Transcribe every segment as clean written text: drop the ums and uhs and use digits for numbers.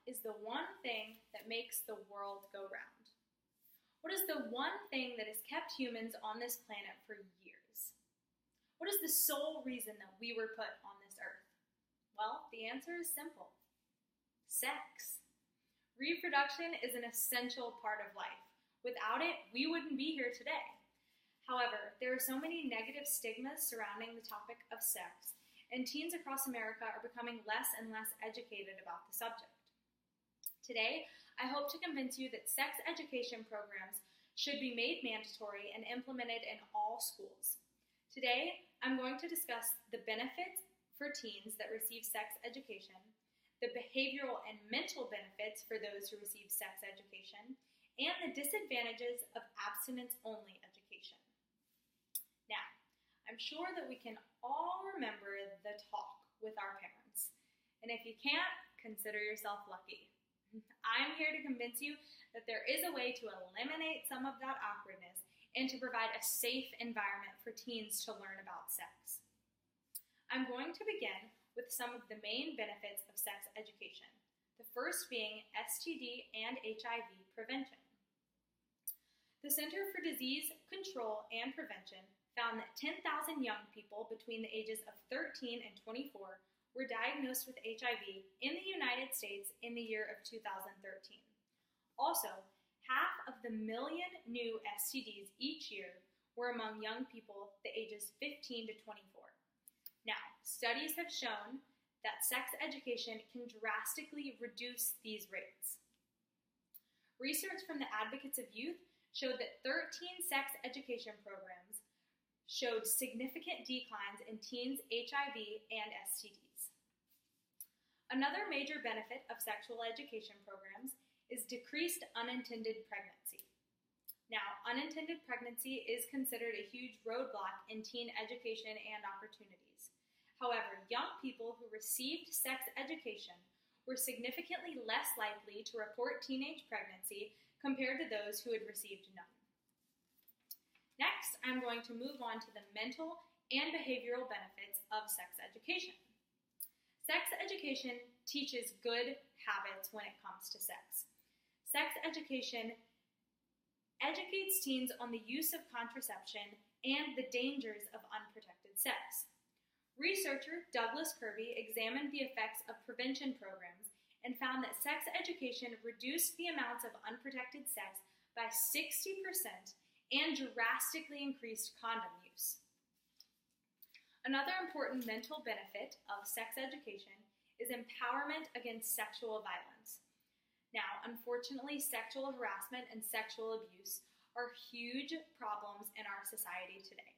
is the one thing that makes the world go round? What is the one thing that has kept humans on this planet for years? What is the sole reason that we were put on this earth? Well, the answer is simple. Sex. Reproduction is an essential part of life. Without it, we wouldn't be here today. However, there are so many negative stigmas surrounding the topic of sex, and teens across America are becoming less and less educated about the subject. Today, I hope to convince you that sex education programs should be made mandatory and implemented in all schools. Today, I'm going to discuss the benefits for teens that receive sex education, the behavioral and mental benefits for those who receive sex education, and the disadvantages of abstinence-only education. Now, I'm sure that we can all remember the talk with our parents, and if you can't, consider yourself lucky. I'm here to convince you that there is a way to eliminate some of that awkwardness and to provide a safe environment for teens to learn about sex. I'm going to begin with some of the main benefits of sex education, the first being STD and HIV prevention. The Center for Disease Control and Prevention found that 10,000 young people between the ages of 13 and 24 were diagnosed with HIV in the United States in the year of 2013. Also, 500,000 new STDs each year were among young people the ages 15 to 24. Now, studies have shown that sex education can drastically reduce these rates. Research from the Advocates of Youth showed that 13 sex education programs showed significant declines in teens' HIV and STDs. Another major benefit of sexual education programs is decreased unintended pregnancy. Now, unintended pregnancy is considered a huge roadblock in teen education and opportunities. However, young people who received sex education were significantly less likely to report teenage pregnancy compared to those who had received none. Next, I'm going to move on to the mental and behavioral benefits of sex education. Sex education teaches good habits when it comes to sex. Sex education educates teens on the use of contraception and the dangers of unprotected sex. Researcher Douglas Kirby examined the effects of prevention programs and found that sex education reduced the amounts of unprotected sex by 60% and drastically increased condom use. Another important mental benefit of sex education is empowerment against sexual violence. Now, unfortunately, sexual harassment and sexual abuse are huge problems in our society today.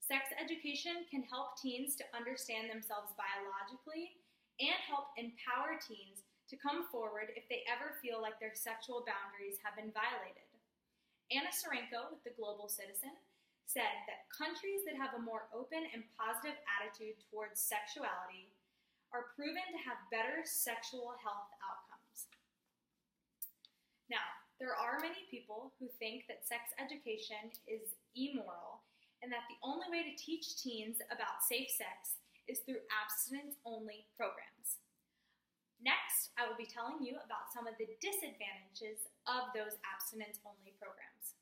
Sex education can help teens to understand themselves biologically and help empower teens to come forward if they ever feel like their sexual boundaries have been violated. Anna Sarenko with The Global Citizen said that countries that have a more open and positive attitude towards sexuality are proven to have better sexual health outcomes. Now, there are many people who think that sex education is immoral and that the only way to teach teens about safe sex is through abstinence-only programs. Next, I will be telling you about some of the disadvantages of those abstinence-only programs.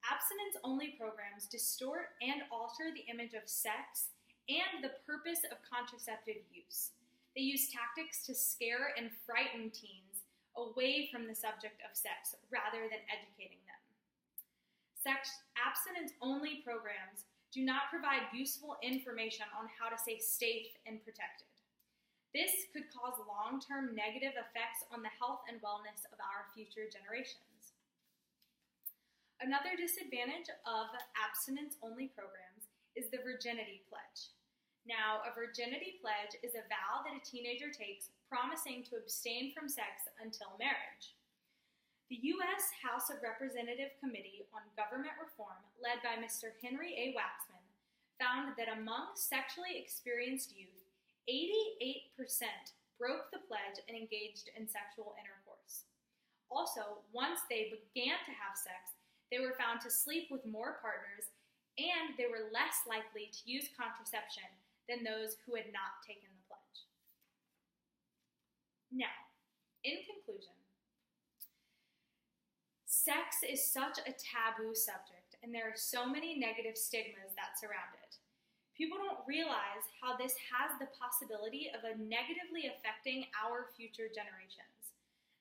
Abstinence-only programs distort and alter the image of sex and the purpose of contraceptive use. They use tactics to scare and frighten teens away from the subject of sex rather than educating them. Abstinence-only programs do not provide useful information on how to stay safe and protected. This could cause long-term negative effects on the health and wellness of our future generations. Another disadvantage of abstinence-only programs is the virginity pledge. Now, a virginity pledge is a vow that a teenager takes promising to abstain from sex until marriage. The U.S. House of Representatives Committee on Government Reform, led by Mr. Henry A. Waxman, found that among sexually experienced youth, 88% broke the pledge and engaged in sexual intercourse. Also, once they began to have sex, they were found to sleep with more partners, and they were less likely to use contraception than those who had not taken the pledge. Now, In conclusion, sex is such a taboo subject, and there are so many negative stigmas that surround it. People don't realize how this has the possibility of negatively affecting our future generations.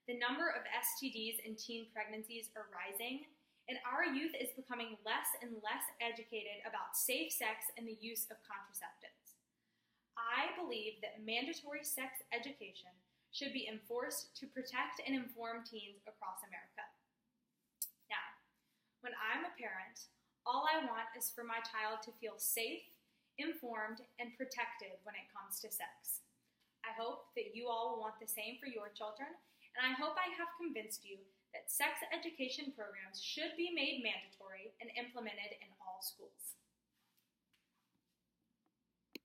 The number of STDs and teen pregnancies are rising, and our youth is becoming less and less educated about safe sex and the use of contraceptives. I believe that mandatory sex education should be enforced to protect and inform teens across America. Now, when I'm a parent, all I want is for my child to feel safe, informed, and protected when it comes to sex. I hope that you all will want the same for your children, and I hope I have convinced you that sex education programs should be made mandatory and implemented in all schools.